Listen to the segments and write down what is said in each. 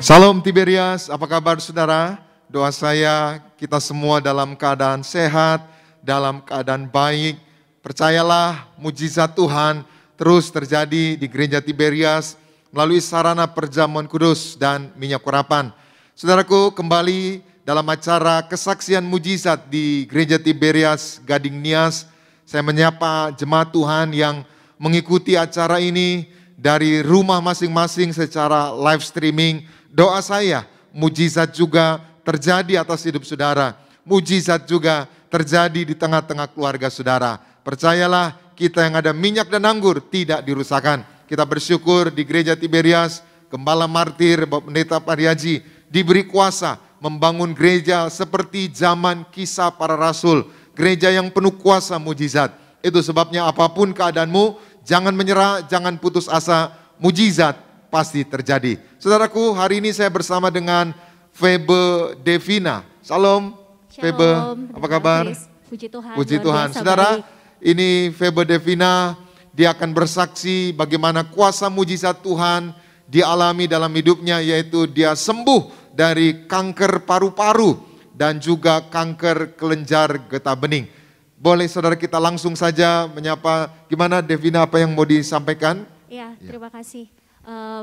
Salam Tiberias, apa kabar saudara? Doa saya kita semua dalam keadaan sehat, dalam keadaan baik. Percayalah mujizat Tuhan terus terjadi di gereja Tiberias melalui sarana perjamuan kudus dan minyak urapan. Saudaraku, kembali dalam acara kesaksian mujizat di gereja Tiberias Gading Nias. Saya menyapa jemaat Tuhan yang mengikuti acara ini dari rumah masing-masing secara live streaming. Doa saya, mujizat juga terjadi atas hidup saudara. Mujizat juga terjadi di tengah-tengah keluarga saudara. Percayalah, kita yang ada minyak dan anggur tidak dirusakkan. Kita bersyukur di gereja Tiberias, Gembala Martir, Bapak Pendeta Pariaji, diberi kuasa membangun gereja seperti zaman kisah para rasul. Gereja yang penuh kuasa mujizat. Itu sebabnya apapun keadaanmu, jangan menyerah, jangan putus asa, mujizat pasti terjadi. Saudaraku, hari ini saya bersama dengan Febe Devina. Salam, Febe, apa kabar? Puji Tuhan. Puji Tuhan. Saudara, ini Febe Devina, dia akan bersaksi bagaimana kuasa mujizat Tuhan dialami dalam hidupnya, yaitu dia sembuh dari kanker paru-paru dan juga kanker kelenjar getah bening. Boleh saudara kita langsung saja menyapa, gimana Devina, apa yang mau disampaikan? Ya, terima kasih.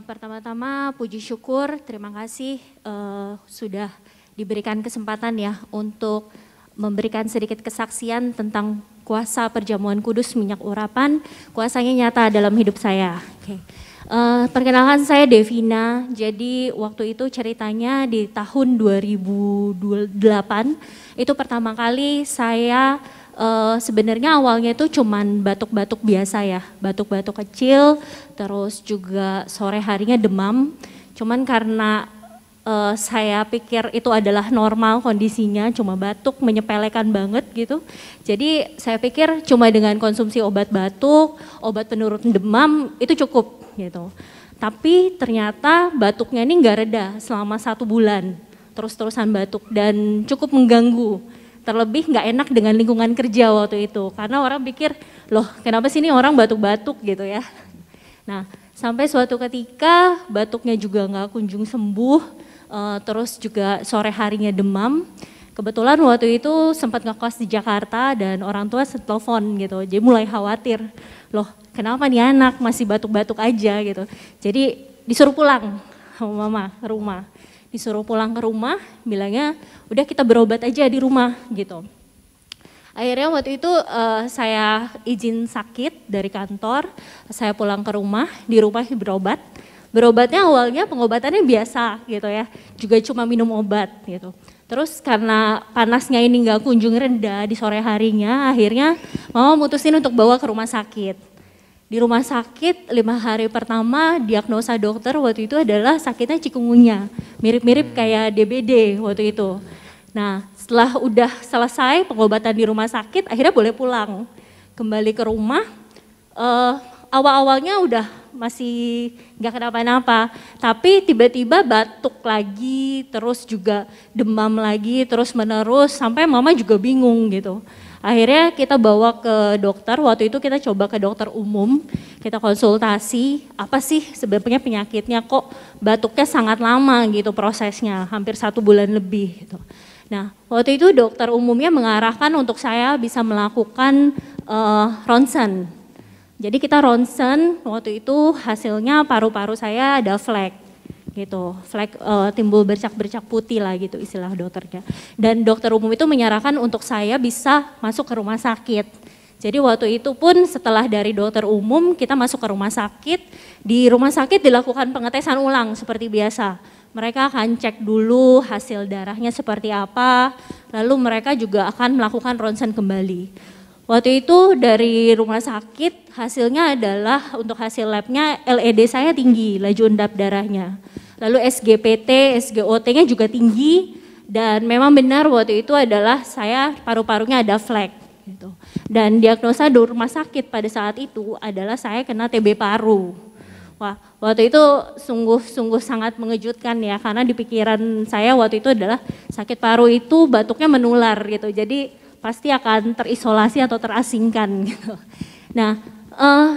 Pertama-tama puji syukur, terima kasih sudah diberikan kesempatan ya untuk memberikan sedikit kesaksian tentang kuasa perjamuan kudus minyak urapan, kuasanya nyata dalam hidup saya. Oke. Perkenalkan, saya Devina. Jadi waktu itu ceritanya di tahun 2008 itu pertama kali saya sebenarnya awalnya itu cuman batuk-batuk biasa ya, batuk-batuk kecil, terus juga sore harinya demam. Cuman karena saya pikir itu adalah normal kondisinya, cuma batuk menyepelekan banget gitu. Jadi saya pikir cuma dengan konsumsi obat batuk, obat penurun demam itu cukup gitu. Tapi ternyata batuknya ini nggak reda selama 1 bulan, terus-terusan batuk dan cukup mengganggu. Terlebih nggak enak dengan lingkungan kerja waktu itu, karena orang pikir, loh kenapa sih ini orang batuk-batuk gitu ya. Nah, sampai suatu ketika batuknya juga nggak kunjung sembuh, terus juga sore harinya demam. Kebetulan waktu itu sempat ngekos di Jakarta dan orang tua telepon gitu, jadi mulai khawatir, loh kenapa nih anak masih batuk-batuk aja gitu. Jadi disuruh pulang sama mama ke rumah. Disuruh pulang ke rumah, bilangnya udah kita berobat aja di rumah gitu. Akhirnya waktu itu saya izin sakit dari kantor, saya pulang ke rumah, di rumah berobat. Berobatnya awalnya pengobatannya biasa gitu ya, juga cuma minum obat gitu. Terus karena panasnya ini nggak kunjung reda di sore harinya, akhirnya mama mutusin untuk bawa ke rumah sakit. Di rumah sakit 5 hari pertama diagnosa dokter waktu itu adalah sakitnya cikungunya, mirip-mirip kayak DBD waktu itu. Nah setelah udah selesai pengobatan di rumah sakit akhirnya boleh pulang. Kembali ke rumah, awal-awalnya udah masih gak kenapa-napa, tapi tiba-tiba batuk lagi, terus juga demam lagi, terus menerus sampai mama juga bingung gitu. Akhirnya kita bawa ke dokter, waktu itu kita coba ke dokter umum, kita konsultasi, apa sih sebenarnya penyakitnya, kok batuknya sangat lama gitu prosesnya, hampir 1 bulan lebih gitu. Nah waktu itu dokter umumnya mengarahkan untuk saya bisa melakukan ronsen. Jadi kita ronsen, waktu itu hasilnya paru-paru saya ada flek. Gitu, flek timbul bercak-bercak putih lah gitu istilah dokternya. Dan dokter umum itu menyarankan untuk saya bisa masuk ke rumah sakit. Jadi waktu itu pun setelah dari dokter umum kita masuk ke rumah sakit. Di rumah sakit dilakukan pengetesan ulang seperti biasa. Mereka akan cek dulu hasil darahnya seperti apa, lalu mereka juga akan melakukan ronsen kembali. Waktu itu dari rumah sakit hasilnya adalah untuk hasil labnya LED saya tinggi, laju endap darahnya. Lalu SGPT, SGOT-nya juga tinggi dan memang benar waktu itu adalah saya paru-parunya ada flek. Gitu. Dan diagnosa di rumah sakit pada saat itu adalah saya kena TB paru. Wah, waktu itu sungguh sangat mengejutkan ya, karena di pikiran saya waktu itu adalah sakit paru itu batuknya menular gitu. Jadi pasti akan terisolasi atau terasingkan gitu. Nah,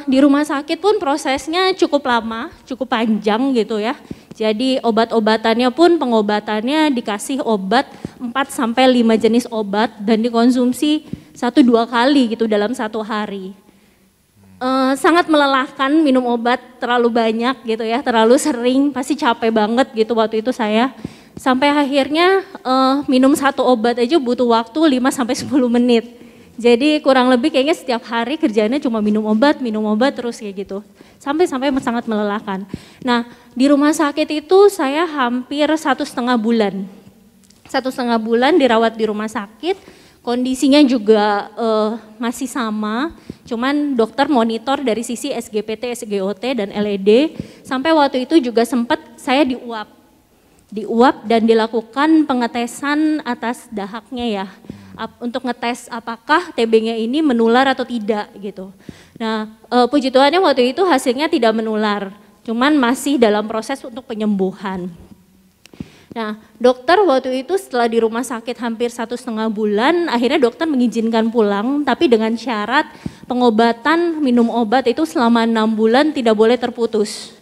di rumah sakit pun prosesnya cukup lama, cukup panjang gitu ya. Jadi obat-obatannya pun pengobatannya dikasih obat 4-5 jenis obat dan dikonsumsi 1-2 kali gitu dalam 1 hari. Sangat melelahkan minum obat terlalu banyak gitu ya, terlalu sering, pasti capek banget gitu waktu itu saya. Sampai akhirnya minum 1 obat aja butuh waktu 5-10 menit. Jadi kurang lebih kayaknya setiap hari kerjanya cuma minum obat terus kayak gitu. Sampai sangat melelahkan. Nah di rumah sakit itu saya hampir 1,5 bulan. 1,5 bulan dirawat di rumah sakit, kondisinya juga masih sama. Cuman dokter monitor dari sisi SGPT, SGOT dan LED. Sampai waktu itu juga sempat saya diuap dan dilakukan pengetesan atas dahaknya ya. Untuk ngetes apakah TB-nya ini menular atau tidak gitu. Nah puji Tuhannya waktu itu hasilnya tidak menular, cuman masih dalam proses untuk penyembuhan. Nah dokter waktu itu setelah di rumah sakit hampir 1,5 bulan, akhirnya dokter mengizinkan pulang, tapi dengan syarat pengobatan minum obat itu selama 6 bulan tidak boleh terputus.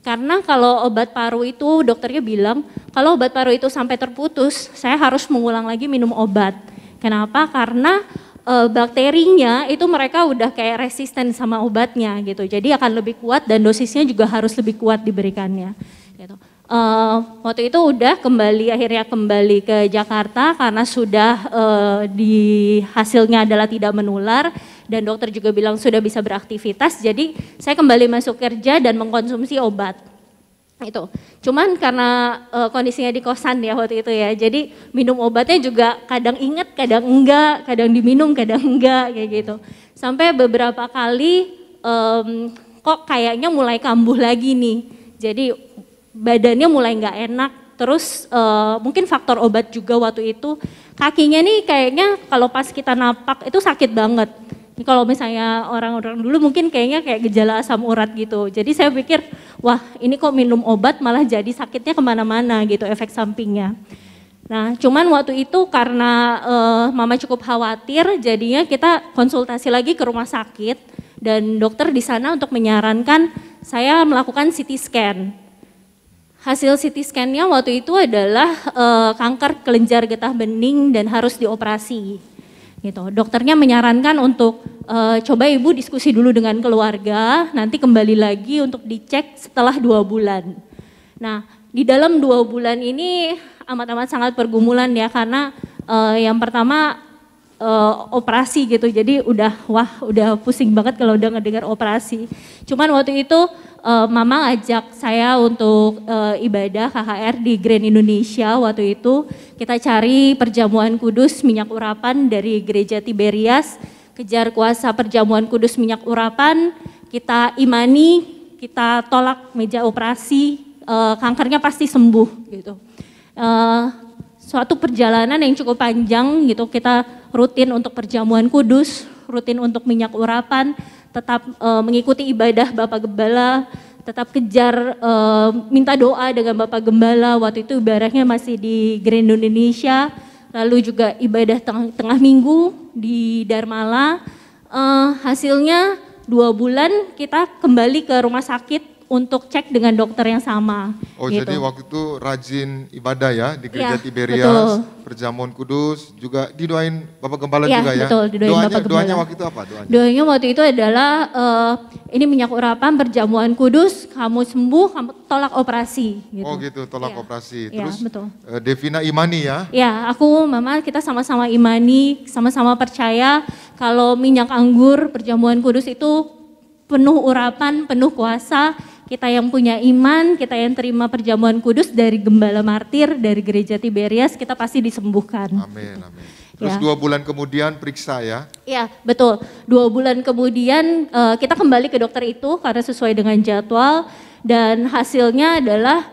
Karena kalau obat paru itu dokternya bilang, kalau obat paru itu sampai terputus, saya harus mengulang lagi minum obat. Kenapa? Karena bakterinya itu mereka udah kayak resisten sama obatnya gitu. Jadi akan lebih kuat dan dosisnya juga harus lebih kuat diberikannya. Gitu. Waktu itu udah akhirnya kembali ke Jakarta karena sudah hasilnya adalah tidak menular dan dokter juga bilang sudah bisa beraktivitas. Jadi saya kembali masuk kerja dan mengkonsumsi obat. Itu cuman karena kondisinya di kosan ya waktu itu ya, jadi minum obatnya juga kadang inget kadang enggak, kadang diminum kadang enggak kayak gitu, sampai beberapa kali kok kayaknya mulai kambuh lagi nih, jadi badannya mulai nggak enak, terus mungkin faktor obat juga waktu itu, kakinya nih kayaknya kalau pas kita napak itu sakit banget. Kalau misalnya orang-orang dulu mungkin kayaknya kayak gejala asam urat gitu. Jadi saya pikir, wah ini kok minum obat malah jadi sakitnya kemana-mana gitu efek sampingnya. Nah cuman waktu itu karena mama cukup khawatir, jadinya kita konsultasi lagi ke rumah sakit. Dan dokter di sana untuk menyarankan saya melakukan CT scan. Hasil CT scan-nya waktu itu adalah kanker kelenjar getah bening dan harus dioperasi. Gitu. Dokternya menyarankan untuk coba ibu diskusi dulu dengan keluarga, nanti kembali lagi untuk dicek setelah 2 bulan. Nah di dalam 2 bulan ini amat-amat sangat pergumulan ya, karena yang pertama operasi gitu, jadi udah pusing banget kalau udah ngedengar operasi. Cuman waktu itu mama ajak saya untuk ibadah KKR di Grand Indonesia. Waktu itu kita cari perjamuan kudus minyak urapan dari gereja Tiberias, kejar kuasa perjamuan kudus minyak urapan, kita imani, kita tolak meja operasi, kankernya pasti sembuh gitu. Suatu perjalanan yang cukup panjang gitu, kita rutin untuk perjamuan kudus, rutin untuk minyak urapan, tetap mengikuti ibadah Bapak Gembala, tetap kejar minta doa dengan Bapak Gembala. Waktu itu ibadahnya masih di Grand Indonesia, lalu juga ibadah tengah minggu di Darmala. Hasilnya 2 bulan kita kembali ke rumah sakit untuk cek dengan dokter yang sama. Oh gitu. Jadi waktu itu rajin ibadah ya di gereja Ya, Tiberias, perjamuan kudus, juga didoain Bapak Gembala juga ya? Betul, didoain Bapak Gembala. Doanya waktu itu apa doanya? Doanya waktu itu adalah ini minyak urapan perjamuan kudus, kamu sembuh, kamu tolak operasi. Gitu. Oh gitu, tolak operasi. Terus betul. Devina imani ya? Ya, aku, mama, kita sama-sama imani, sama-sama percaya kalau minyak anggur perjamuan kudus itu penuh urapan, penuh kuasa. Kita yang punya iman, kita yang terima perjamuan kudus dari Gembala Martir, dari gereja Tiberias, kita pasti disembuhkan. Amin, amin. Terus 2 bulan kemudian periksa ya? Iya, betul. 2 bulan kemudian kita kembali ke dokter itu karena sesuai dengan jadwal, dan hasilnya adalah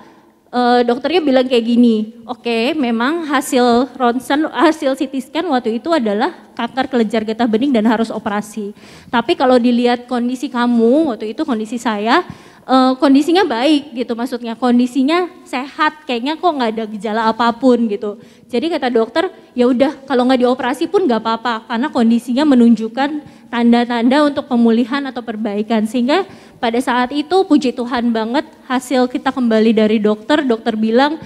dokternya bilang kayak gini, oke, memang hasil ronsen, hasil CT scan waktu itu adalah kanker kelenjar getah bening dan harus operasi. Tapi kalau dilihat kondisi kamu, waktu itu kondisi saya, kondisinya baik gitu, maksudnya kondisinya sehat, kayaknya kok nggak ada gejala apapun gitu. Jadi kata dokter, ya udah kalau nggak dioperasi pun nggak apa-apa karena kondisinya menunjukkan tanda-tanda untuk pemulihan atau perbaikan. Sehingga pada saat itu puji Tuhan banget hasil kita kembali dari dokter bilang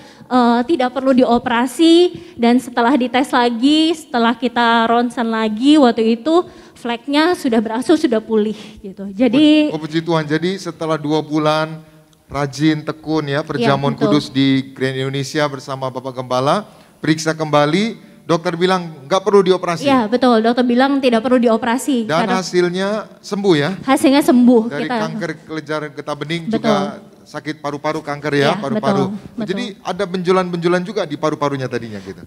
tidak perlu dioperasi, dan setelah dites lagi, setelah kita ronsen lagi waktu itu fleknya sudah berangsur sudah pulih gitu. Jadi puji Tuhan, jadi setelah 2 bulan rajin tekun ya perjamuan kudus di Grand Indonesia bersama Bapak Gembala, periksa kembali, dokter bilang nggak perlu dioperasi. Iya betul, dokter bilang tidak perlu dioperasi. Dan hasilnya sembuh ya? Hasilnya sembuh. Dari kanker kelenjar getah bening, betul, juga sakit paru-paru, kanker ya, paru-paru. Jadi ada benjolan-benjolan juga di paru-parunya tadinya gitu?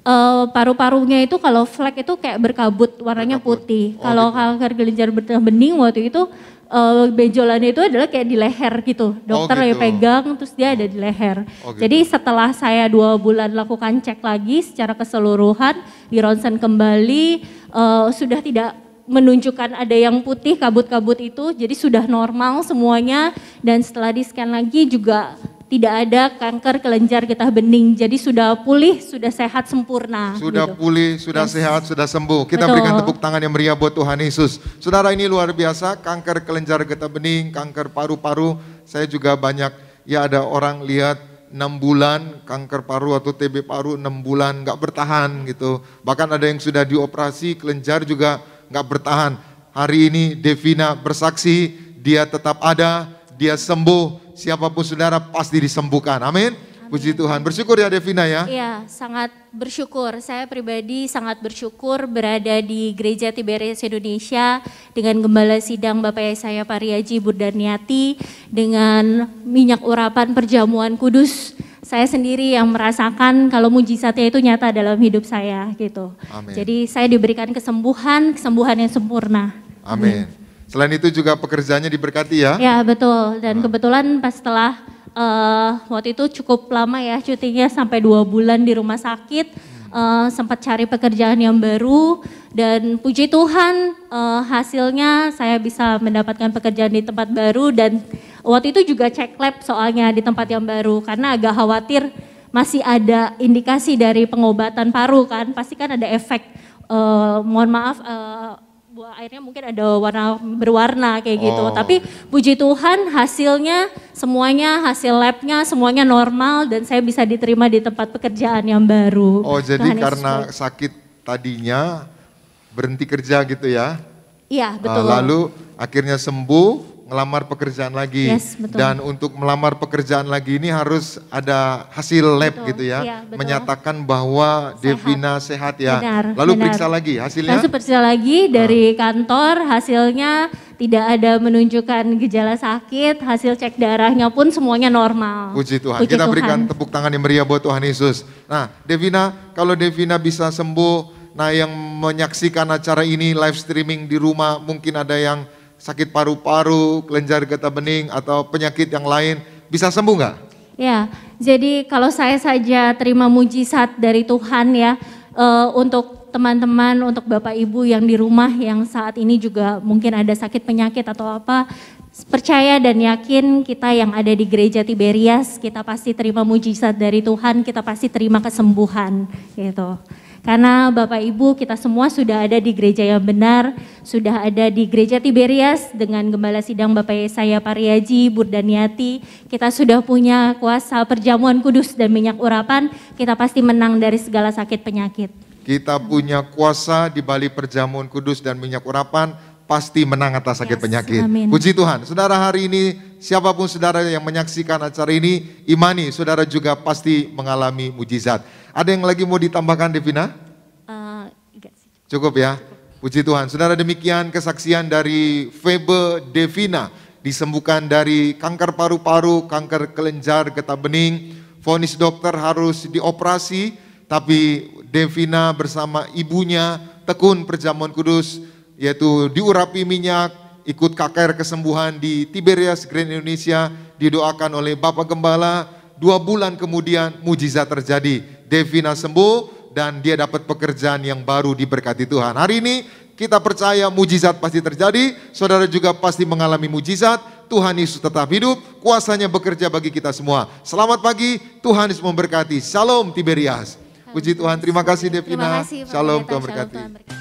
Paru-parunya itu kalau flek itu kayak berkabut, warnanya putih. Kalau gitu. Kanker kelenjar getah bening waktu itu benjolannya itu adalah kayak di leher gitu. Dokter gitu. Pegang terus dia ada di leher. Gitu. Jadi setelah saya 2 bulan lakukan cek lagi secara keseluruhan, di ronsen kembali, sudah tidak menunjukkan ada yang putih, kabut-kabut itu, jadi sudah normal semuanya, dan setelah di scan lagi juga tidak ada kanker kelenjar getah bening, jadi sudah pulih, sudah sehat sempurna. Sudah gitu. Pulih, sudah sehat, sudah sembuh. Kita berikan tepuk tangan yang meriah buat Tuhan Yesus. Saudara, ini luar biasa, kanker kelenjar getah bening, kanker paru-paru, saya juga banyak, ya ada orang lihat 6 bulan kanker paru atau TB paru 6 bulan nggak bertahan gitu. Bahkan ada yang sudah dioperasi kelenjar juga nggak bertahan. Hari ini Devina bersaksi, dia tetap ada, dia sembuh. Siapapun saudara pasti disembuhkan. Amin. Puji Tuhan. Bersyukur ya Devina ya. Iya, sangat bersyukur. Saya pribadi sangat bersyukur berada di Gereja Tiberias Indonesia dengan Gembala Sidang Bapak Yesaya Pariaji Burdarniati, dengan minyak urapan perjamuan kudus. Saya sendiri yang merasakan kalau mujizatnya itu nyata dalam hidup saya gitu. Amin. Jadi saya diberikan kesembuhan yang sempurna. Amin. Selain itu juga pekerjaannya diberkati ya? Ya betul, dan kebetulan pas setelah waktu itu cukup lama ya cutinya sampai 2 bulan di rumah sakit, sempat cari pekerjaan yang baru, dan puji Tuhan hasilnya saya bisa mendapatkan pekerjaan di tempat baru, dan waktu itu juga cek lab soalnya di tempat yang baru karena agak khawatir masih ada indikasi dari pengobatan paru kan, pasti kan ada efek, mohon maaf, buah airnya mungkin ada berwarna kayak gitu. Tapi puji Tuhan hasilnya semuanya, hasil labnya semuanya normal, dan saya bisa diterima di tempat pekerjaan yang baru. Jadi karena sakit tadinya berhenti kerja gitu ya? Iya betul. Lalu akhirnya sembuh, ngelamar pekerjaan lagi. Yes, betul. Dan untuk melamar pekerjaan lagi ini harus ada hasil lab gitu ya, menyatakan bahwa Devina sehat ya. Lalu periksa lagi hasilnya? Lalu periksa lagi dari kantor, hasilnya tidak ada menunjukkan gejala sakit, hasil cek darahnya pun semuanya normal. Puji Tuhan. Kita berikan tepuk tangan yang meriah buat Tuhan Yesus. Nah Devina, kalau Devina bisa sembuh, nah yang menyaksikan acara ini live streaming di rumah, mungkin ada yang sakit paru-paru, kelenjar getah bening, atau penyakit yang lain, bisa sembuh nggak? Ya, jadi kalau saya saja terima mujizat dari Tuhan ya, untuk teman-teman, untuk Bapak Ibu yang di rumah yang saat ini juga mungkin ada sakit penyakit atau apa, percaya dan yakin kita yang ada di Gereja Tiberias, kita pasti terima mujizat dari Tuhan, kita pasti terima kesembuhan gitu. Karena Bapak Ibu kita semua sudah ada di gereja yang benar, sudah ada di Gereja Tiberias dengan Gembala Sidang Bapak Yesaya Pariaji Burdarniati, kita sudah punya kuasa perjamuan kudus dan minyak urapan, kita pasti menang dari segala sakit penyakit. Kita punya kuasa di balik perjamuan kudus dan minyak urapan, pasti menang atas sakit penyakit. Amin. Puji Tuhan. Saudara, hari ini siapapun saudara yang menyaksikan acara ini, imani saudara juga pasti mengalami mujizat. Ada yang lagi mau ditambahkan Devina? Cukup ya. Puji Tuhan. Saudara, demikian kesaksian dari Febe Devina, disembuhkan dari kanker paru-paru, kanker kelenjar getah bening. Vonis dokter harus dioperasi, tapi Devina bersama ibunya tekun perjamuan kudus, yaitu diurapi minyak, ikut KKR kesembuhan di Tiberias Grand Indonesia, didoakan oleh Bapak Gembala. 2 bulan kemudian mujizat terjadi, Devina sembuh dan dia dapat pekerjaan yang baru diberkati Tuhan. Hari ini kita percaya mujizat pasti terjadi, saudara juga pasti mengalami mujizat. Tuhan Yesus tetap hidup, kuasanya bekerja bagi kita semua. Selamat pagi, Tuhan Yesus memberkati. Shalom Tiberias. Puji Tuhan, terima kasih Devina. Terima kasih, Shalom, Tuhan berkati.